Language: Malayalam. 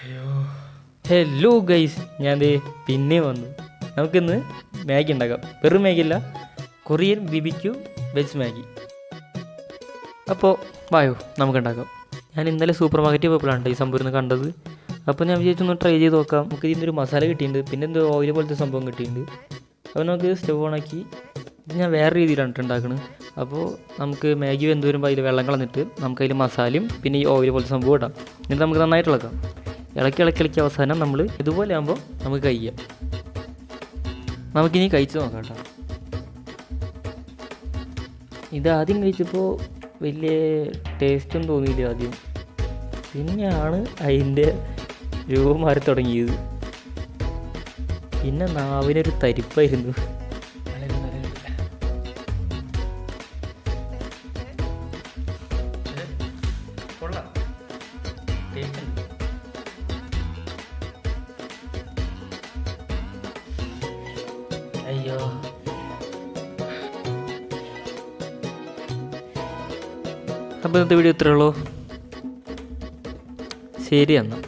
അയ്യോ, ഹലോ ഗൈസ്, ഞാൻ ദേ പിന്നെ വന്നു. നമുക്കിന്ന് മാഗി ഉണ്ടാക്കാം. വെറും മാഗി അല്ല, കൊറിയൻ ബിബിക്യു വെജ് മാഗി. അപ്പോൾ വായോ നമുക്കുണ്ടാക്കാം. ഞാൻ ഇന്നലെ സൂപ്പർ മാർക്കറ്റിൽ പോയപ്പോഴാണ് ഈ സംഭവം ഒന്ന് കണ്ടത്. അപ്പോൾ ഞാൻ വിചാരിച്ചൊന്ന് ട്രൈ ചെയ്ത് നോക്കാം. നമുക്ക് ഇതിൻ്റെ മസാല കിട്ടിയിട്ടുണ്ട്, പിന്നെ എന്തോ ഓയിൽ പോലത്തെ സംഭവം കിട്ടിയിട്ടുണ്ട്. അപ്പോൾ നമുക്ക് സ്റ്റവ് ഓണാക്കി ഇത് ഞാൻ വേറെ രീതിയിലാണ് ഉണ്ടാക്കുന്നത്. അപ്പോൾ നമുക്ക് മാഗി വെന്ത് വരുമ്പോൾ അതിൽ വെള്ളം കളഞ്ഞിട്ട് നമുക്കതിൽ മസാലയും പിന്നെ ഈ ഓയിൽ പോലത്തെ സംഭവം ഇടാം. എന്നിട്ട് നമുക്ക് നന്നായിട്ട് ഇളക്കാം. ഇളക്കി അവസാനം നമ്മൾ ഇതുപോലെ ആകുമ്പോൾ നമുക്ക് കഴിക്കാം. നമുക്കിനി കഴിച്ച് നോക്കാം കേട്ടോ. ഇത് ആദ്യം കഴിച്ചപ്പോൾ വലിയ ടേസ്റ്റൊന്നും തോന്നിയില്ല ആദ്യം. പിന്നെയാണ് അതിൻ്റെ രൂപം മാറി തുടങ്ങിയത്. പിന്നെ നാവിനൊരു തരിപ്പായിരുന്നു. അയ്യോ, അപ്പോൾ ഇന്നത്തെ വീഡിയോ ഇത്രയേ ഉള്ളൂ. ശരി എന്നാൽ.